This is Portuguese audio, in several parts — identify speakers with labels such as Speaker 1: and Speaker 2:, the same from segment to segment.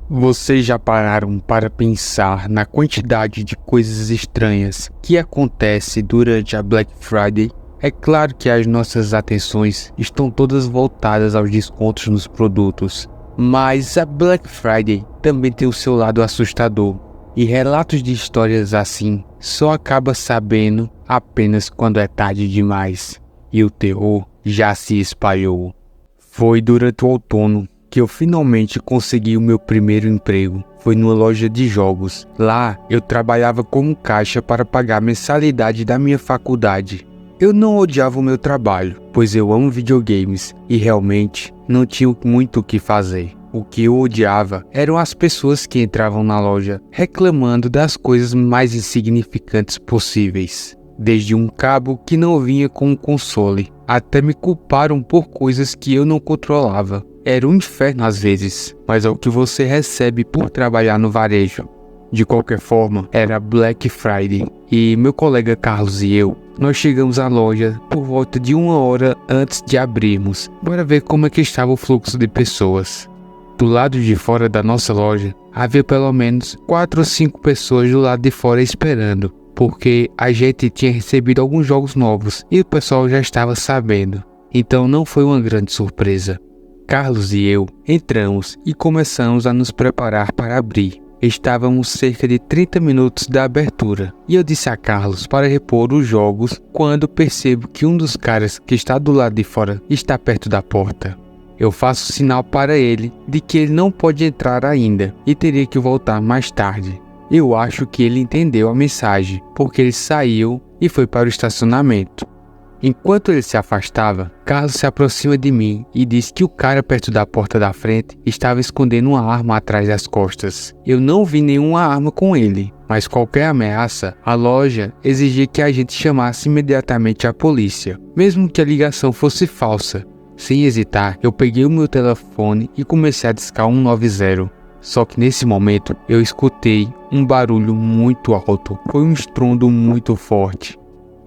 Speaker 1: Vocês já pararam para pensar na quantidade de coisas estranhas que acontece durante a Black Friday? É claro que as nossas atenções estão todas voltadas aos descontos nos produtos, mas a Black Friday também tem o seu lado assustador, e relatos de histórias assim só acaba sabendo apenas quando é tarde demais, e o terror já se espalhou. Foi durante o outono que eu finalmente consegui o meu primeiro emprego. Foi numa loja de jogos. Lá, eu trabalhava como caixa para pagar a mensalidade da minha faculdade. Eu não odiava o meu trabalho, pois eu amo videogames e realmente não tinha muito o que fazer. O que eu odiava eram as pessoas que entravam na loja reclamando das coisas mais insignificantes possíveis. Desde um cabo que não vinha com um console, até me culparam por coisas que eu não controlava. Era um inferno às vezes, mas é o que você recebe por trabalhar no varejo. De qualquer forma, era Black Friday e meu colega Carlos e eu, nós chegamos à loja por volta de 1 hora antes de abrirmos, para ver como é que estava o fluxo de pessoas. Do lado de fora da nossa loja, havia pelo menos 4 ou 5 pessoas do lado de fora esperando, porque a gente tinha recebido alguns jogos novos e o pessoal já estava sabendo. Então não foi uma grande surpresa. Carlos e eu entramos e começamos a nos preparar para abrir. Estávamos cerca de 30 minutos da abertura e eu disse a Carlos para repor os jogos quando percebo que um dos caras que está do lado de fora está perto da porta. Eu faço sinal para ele de que ele não pode entrar ainda e teria que voltar mais tarde. Eu acho que ele entendeu a mensagem porque ele saiu e foi para o estacionamento. Enquanto ele se afastava, Carlos se aproxima de mim e diz que o cara perto da porta da frente estava escondendo uma arma atrás das costas. Eu não vi nenhuma arma com ele, mas qualquer ameaça, a loja exigia que a gente chamasse imediatamente a polícia, mesmo que a ligação fosse falsa. Sem hesitar, eu peguei o meu telefone e comecei a discar 190. Só que nesse momento, eu escutei um barulho muito alto. Foi um estrondo muito forte.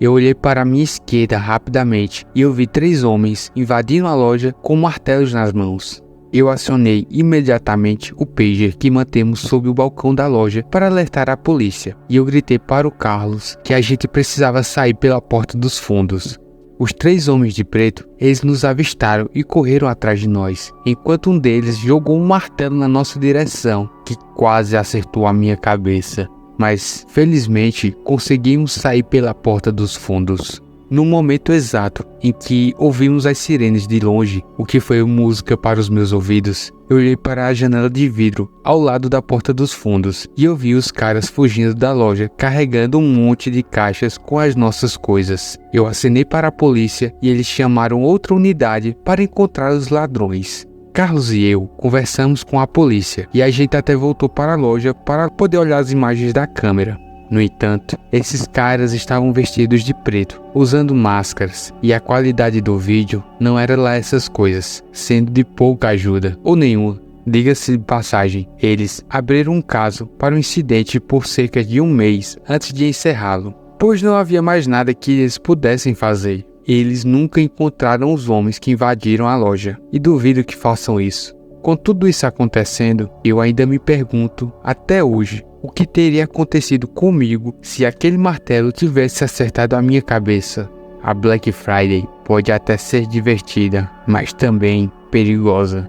Speaker 1: Eu olhei para a minha esquerda rapidamente e eu vi 3 homens invadindo a loja com martelos nas mãos. Eu acionei imediatamente o pager que mantemos sob o balcão da loja para alertar a polícia. E eu gritei para o Carlos que a gente precisava sair pela porta dos fundos. Os 3 homens de preto, eles nos avistaram e correram atrás de nós, enquanto um deles jogou um martelo na nossa direção, que quase acertou a minha cabeça. Mas, felizmente, conseguimos sair pela porta dos fundos. No momento exato em que ouvimos as sirenes de longe, o que foi música para os meus ouvidos, eu olhei para a janela de vidro ao lado da porta dos fundos e eu vi os caras fugindo da loja carregando um monte de caixas com as nossas coisas. Eu acenei para a polícia e eles chamaram outra unidade para encontrar os ladrões. Carlos e eu conversamos com a polícia e a gente até voltou para a loja para poder olhar as imagens da câmera. No entanto, esses caras estavam vestidos de preto, usando máscaras, e a qualidade do vídeo não era lá essas coisas, sendo de pouca ajuda, ou nenhuma. Diga-se de passagem, eles abriram um caso para o incidente por cerca de 1 mês antes de encerrá-lo, pois não havia mais nada que eles pudessem fazer. Eles nunca encontraram os homens que invadiram a loja, e duvido que façam isso. Com tudo isso acontecendo, eu ainda me pergunto, até hoje, o que teria acontecido comigo se aquele martelo tivesse acertado a minha cabeça. A Black Friday pode até ser divertida, mas também perigosa.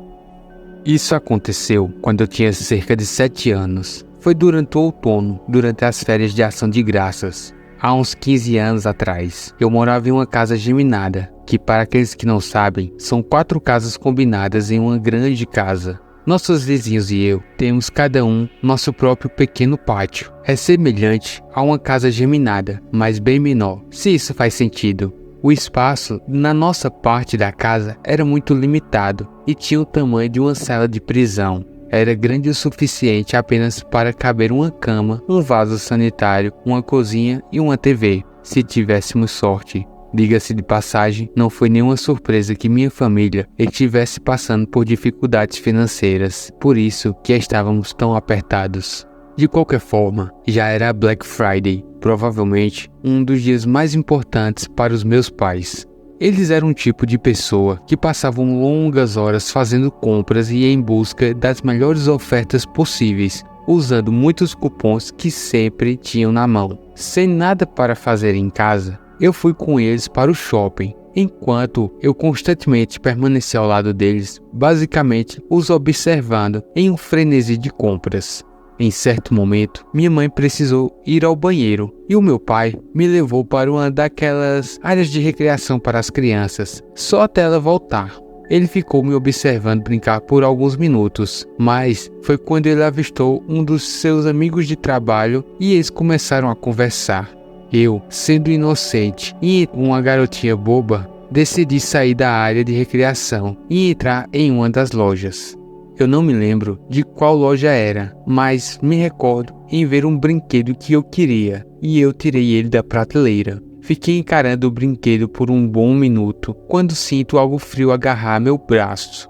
Speaker 1: Isso aconteceu quando eu tinha cerca de 7 anos. Foi durante o outono, durante as férias de ação de graças. Há uns 15 anos atrás, eu morava em uma casa geminada, que para aqueles que não sabem, são 4 casas combinadas em uma grande casa. Nossos vizinhos e eu temos cada um nosso próprio pequeno pátio. É semelhante a uma casa geminada, mas bem menor, se isso faz sentido. O espaço na nossa parte da casa era muito limitado e tinha o tamanho de uma cela de prisão. Era grande o suficiente apenas para caber uma cama, um vaso sanitário, uma cozinha e uma TV, se tivéssemos sorte. Diga-se de passagem, não foi nenhuma surpresa que minha família estivesse passando por dificuldades financeiras, por isso que estávamos tão apertados. De qualquer forma, já era Black Friday, provavelmente um dos dias mais importantes para os meus pais. Eles eram um tipo de pessoa que passavam longas horas fazendo compras e em busca das melhores ofertas possíveis, usando muitos cupons que sempre tinham na mão. Sem nada para fazer em casa, eu fui com eles para o shopping, enquanto eu constantemente permaneci ao lado deles, basicamente os observando em um frenesi de compras. Em certo momento, minha mãe precisou ir ao banheiro e o meu pai me levou para uma daquelas áreas de recreação para as crianças, só até ela voltar. Ele ficou me observando brincar por alguns minutos, mas foi quando ele avistou um dos seus amigos de trabalho e eles começaram a conversar. Eu, sendo inocente e uma garotinha boba, decidi sair da área de recreação e entrar em uma das lojas. Eu não me lembro de qual loja era, mas me recordo em ver um brinquedo que eu queria e eu tirei ele da prateleira. Fiquei encarando o brinquedo por um bom minuto quando sinto algo frio agarrar meu braço.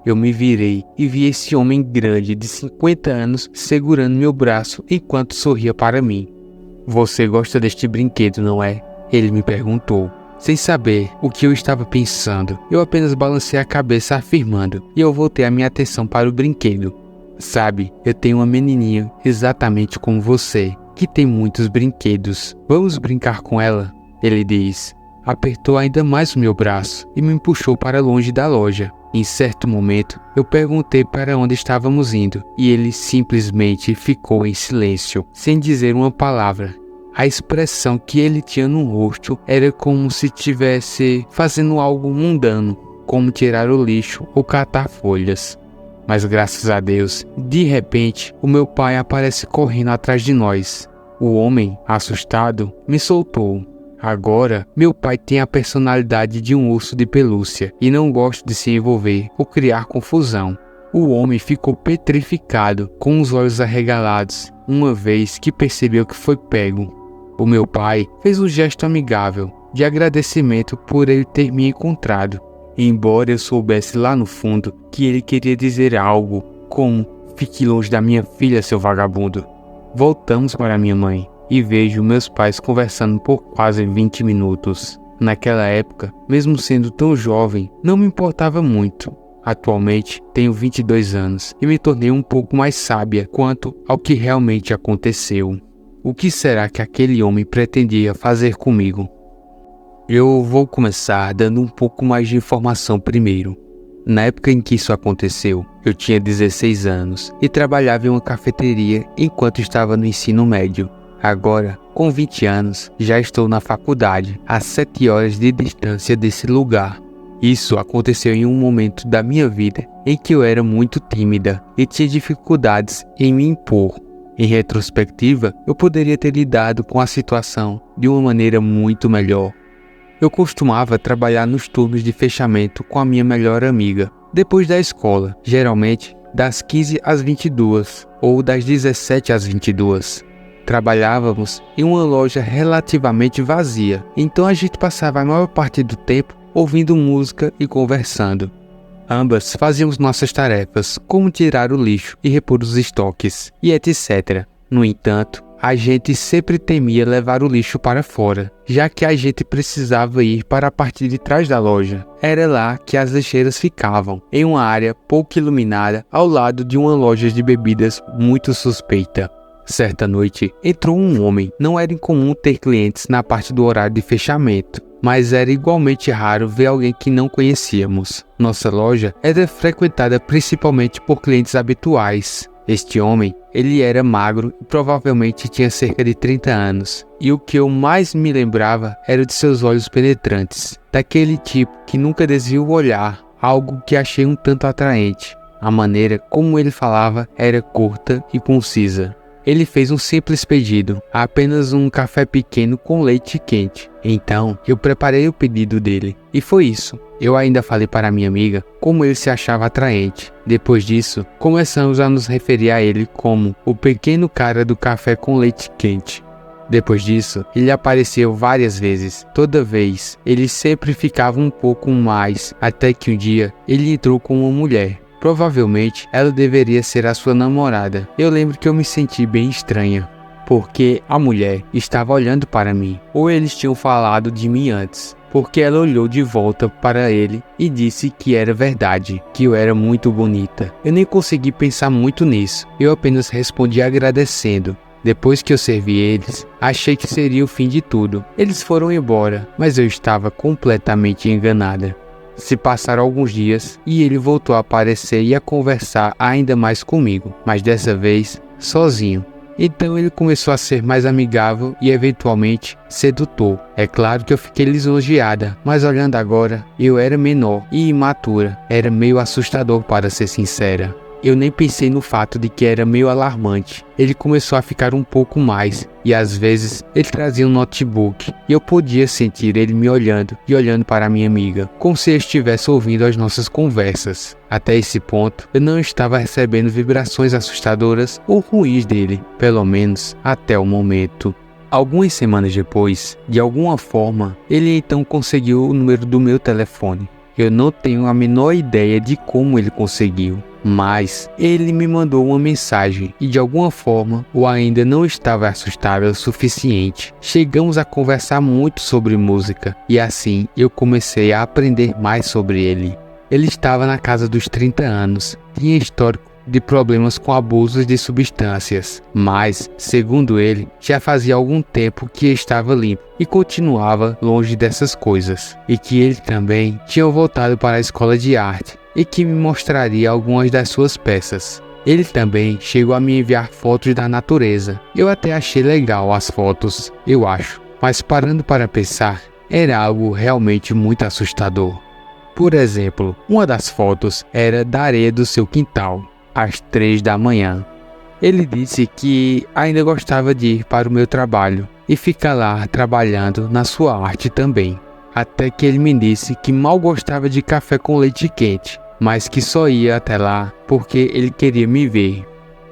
Speaker 1: Eu me virei e vi esse homem grande de 50 anos segurando meu braço enquanto sorria para mim. "Você gosta deste brinquedo, não é?" Ele me perguntou. Sem saber o que eu estava pensando, eu apenas balancei a cabeça afirmando e eu voltei a minha atenção para o brinquedo. "Sabe, eu tenho uma menininha exatamente como você, que tem muitos brinquedos. Vamos brincar com ela?" Ele diz. Apertou ainda mais o meu braço e me puxou para longe da loja. Em certo momento, eu perguntei para onde estávamos indo e ele simplesmente ficou em silêncio, sem dizer uma palavra. A expressão que ele tinha no rosto era como se estivesse fazendo algo mundano, como tirar o lixo ou catar folhas. Mas graças a Deus, de repente, o meu pai aparece correndo atrás de nós. O homem, assustado, me soltou. Agora, meu pai tem a personalidade de um urso de pelúcia e não gosta de se envolver ou criar confusão. O homem ficou petrificado, com os olhos arregalados, uma vez que percebeu que foi pego. O meu pai fez um gesto amigável, de agradecimento por ele ter me encontrado, embora eu soubesse lá no fundo que ele queria dizer algo, como "Fique longe da minha filha, seu vagabundo." Voltamos para minha mãe e vejo meus pais conversando por quase 20 minutos. Naquela época, mesmo sendo tão jovem, não me importava muito. Atualmente, tenho 22 anos e me tornei um pouco mais sábia quanto ao que realmente aconteceu. O que será que aquele homem pretendia fazer comigo? Eu vou começar dando um pouco mais de informação primeiro. Na época em que isso aconteceu, eu tinha 16 anos e trabalhava em uma cafeteria enquanto estava no ensino médio. Agora, com 20 anos, já estou na faculdade, a 7 horas de distância desse lugar. Isso aconteceu em um momento da minha vida em que eu era muito tímida e tinha dificuldades em me impor. Em retrospectiva, eu poderia ter lidado com a situação de uma maneira muito melhor. Eu costumava trabalhar nos turnos de fechamento com a minha melhor amiga, depois da escola, geralmente das 15 às 22 ou das 17 às 22. Trabalhávamos em uma loja relativamente vazia, então a gente passava a maior parte do tempo ouvindo música e conversando. Ambas fazíamos nossas tarefas, como tirar o lixo e repor os estoques, e etc. No entanto, a gente sempre temia levar o lixo para fora, já que a gente precisava ir para a parte de trás da loja. Era lá que as lixeiras ficavam, em uma área pouco iluminada, ao lado de uma loja de bebidas muito suspeita. Certa noite, entrou um homem. Não era incomum ter clientes na parte do horário de fechamento, mas era igualmente raro ver alguém que não conhecíamos. Nossa loja era frequentada principalmente por clientes habituais. Este homem, ele era magro e provavelmente tinha cerca de 30 anos. E o que eu mais me lembrava era de seus olhos penetrantes, daquele tipo que nunca desvia o olhar, algo que achei um tanto atraente. A maneira como ele falava era curta e concisa. Ele fez um simples pedido, apenas um café pequeno com leite quente. Então, eu preparei o pedido dele. E foi isso. Eu ainda falei para minha amiga como ele se achava atraente. Depois disso, começamos a nos referir a ele como o pequeno cara do café com leite quente. Depois disso, ele apareceu várias vezes. Toda vez, ele sempre ficava um pouco mais, até que um dia, ele entrou com uma mulher. Provavelmente, ela deveria ser a sua namorada. Eu lembro que eu me senti bem estranha, porque a mulher estava olhando para mim, ou eles tinham falado de mim antes, porque ela olhou de volta para ele e disse que era verdade, que eu era muito bonita. Eu nem consegui pensar muito nisso, eu apenas respondi agradecendo. Depois que eu servi eles, achei que seria o fim de tudo. Eles foram embora, mas eu estava completamente enganada. Se passaram alguns dias e ele voltou a aparecer e a conversar ainda mais comigo, mas dessa vez sozinho. Então ele começou a ser mais amigável e eventualmente sedutor. É claro que eu fiquei lisonjeada, mas olhando agora, eu era menor e imatura. Era meio assustador, para ser sincera. Eu nem pensei no fato de que era meio alarmante. Ele começou a ficar um pouco mais, e às vezes ele trazia um notebook, e eu podia sentir ele me olhando e olhando para minha amiga, como se ele estivesse ouvindo as nossas conversas. Até esse ponto, eu não estava recebendo vibrações assustadoras ou ruins dele, pelo menos até o momento. Algumas semanas depois, de alguma forma, ele então conseguiu o número do meu telefone. Eu não tenho a menor ideia de como ele conseguiu, mas ele me mandou uma mensagem e de alguma forma eu ainda não estava assustável o suficiente. Chegamos a conversar muito sobre música e assim eu comecei a aprender mais sobre ele. Ele estava na casa dos 30 anos, tinha histórico de problemas com abusos de substâncias, mas, segundo ele, já fazia algum tempo que estava limpo e continuava longe dessas coisas, e que ele também tinha voltado para a escola de arte e que me mostraria algumas das suas peças. Ele também chegou a me enviar fotos da natureza. Eu até achei legal as fotos, eu acho, mas parando para pensar, era algo realmente muito assustador. Por exemplo, uma das fotos era da areia do seu quintal, às 3 da manhã. Ele disse que ainda gostava de ir para o meu trabalho e ficar lá trabalhando na sua arte também. Até que ele me disse que mal gostava de café com leite quente, mas que só ia até lá porque ele queria me ver.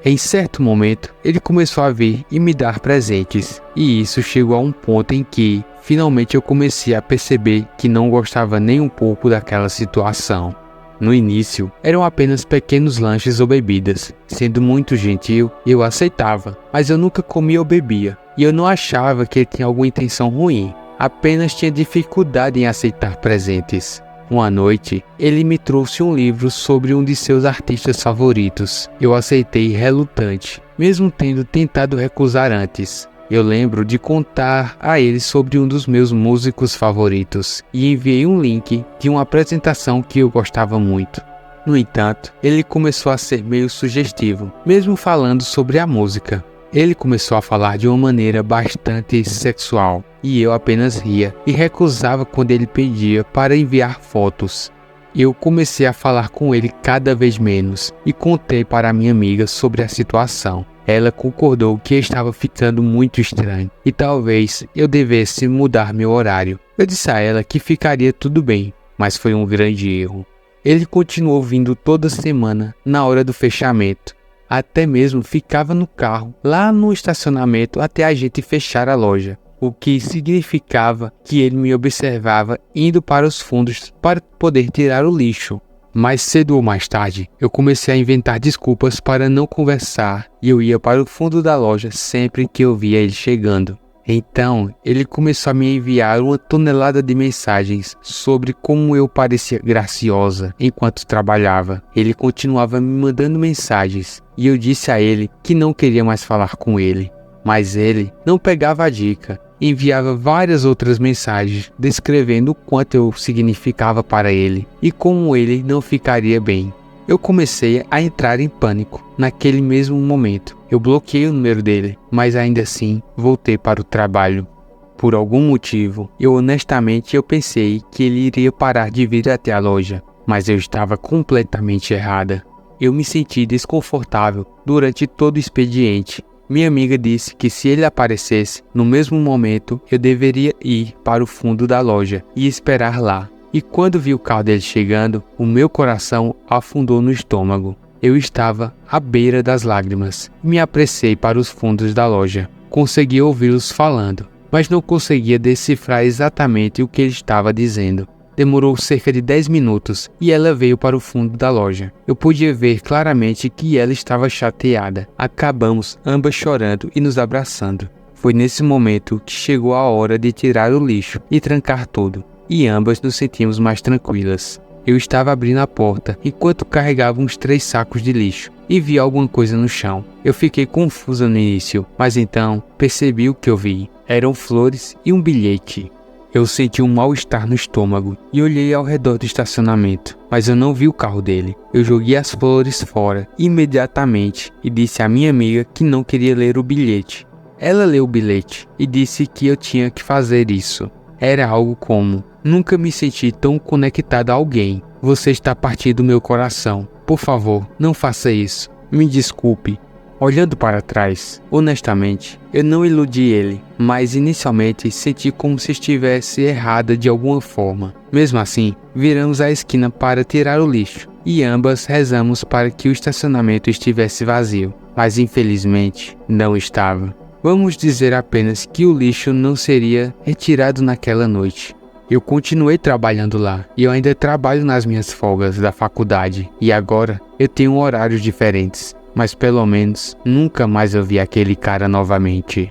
Speaker 1: Em certo momento, ele começou a vir e me dar presentes, e isso chegou a um ponto em que, finalmente eu comecei a perceber que não gostava nem um pouco daquela situação. No início, eram apenas pequenos lanches ou bebidas. Sendo muito gentil, eu aceitava, mas eu nunca comia ou bebia, e eu não achava que ele tinha alguma intenção ruim, apenas tinha dificuldade em aceitar presentes. Uma noite, ele me trouxe um livro sobre um de seus artistas favoritos. Eu aceitei relutante, mesmo tendo tentado recusar antes. Eu lembro de contar a ele sobre um dos meus músicos favoritos e enviei um link de uma apresentação que eu gostava muito. No entanto, ele começou a ser meio sugestivo, mesmo falando sobre a música. Ele começou a falar de uma maneira bastante sexual e eu apenas ria e recusava quando ele pedia para enviar fotos. Eu comecei a falar com ele cada vez menos e contei para minha amiga sobre a situação. Ela concordou que estava ficando muito estranho e talvez eu devesse mudar meu horário. Eu disse a ela que ficaria tudo bem, mas foi um grande erro. Ele continuou vindo toda semana na hora do fechamento. Até mesmo ficava no carro, lá no estacionamento até a gente fechar a loja, o que significava que ele me observava indo para os fundos para poder tirar o lixo. Mais cedo ou mais tarde, eu comecei a inventar desculpas para não conversar e eu ia para o fundo da loja sempre que eu via ele chegando. Então, ele começou a me enviar uma tonelada de mensagens sobre como eu parecia graciosa enquanto trabalhava. Ele continuava me mandando mensagens e eu disse a ele que não queria mais falar com ele. Mas ele não pegava a dica. Enviava várias outras mensagens descrevendo o quanto eu significava para ele e como ele não ficaria bem. Eu comecei a entrar em pânico naquele mesmo momento. Eu bloqueei o número dele, mas ainda assim voltei para o trabalho. Por algum motivo, honestamente pensei que ele iria parar de vir até a loja, mas eu estava completamente errada. Eu me senti desconfortável durante todo o expediente. Minha amiga disse que se ele aparecesse no mesmo momento, eu deveria ir para o fundo da loja e esperar lá. E quando vi o carro dele chegando, o meu coração afundou no estômago. Eu estava à beira das lágrimas. Me apressei para os fundos da loja. Consegui ouvi-los falando, mas não conseguia decifrar exatamente o que ele estava dizendo. Demorou cerca de 10 minutos e ela veio para o fundo da loja. Eu podia ver claramente que ela estava chateada. Acabamos ambas chorando e nos abraçando. Foi nesse momento que chegou a hora de tirar o lixo e trancar tudo. e ambas nos sentimos mais tranquilas. Eu estava abrindo a porta enquanto carregava uns 3 sacos de lixo e vi alguma coisa no chão. Eu fiquei confusa no início, mas então percebi o que eu vi. Eram flores e um bilhete. Eu senti um mal-estar no estômago e olhei ao redor do estacionamento, mas eu não vi o carro dele. Eu joguei as flores fora imediatamente e disse à minha amiga que não queria ler o bilhete. Ela leu o bilhete e disse que eu tinha que fazer isso. Era algo como: nunca me senti tão conectado a alguém. Você está partindo do meu coração. Por favor, não faça isso. Me desculpe. Olhando para trás, honestamente, eu não iludi ele, mas inicialmente senti como se estivesse errada de alguma forma. Mesmo assim, viramos a esquina para tirar o lixo e ambas rezamos para que o estacionamento estivesse vazio, mas infelizmente não estava. Vamos dizer apenas que o lixo não seria retirado naquela noite. Eu continuei trabalhando lá e eu ainda trabalho nas minhas folgas da faculdade e agora eu tenho horários diferentes. Mas pelo menos nunca mais eu vi aquele cara novamente.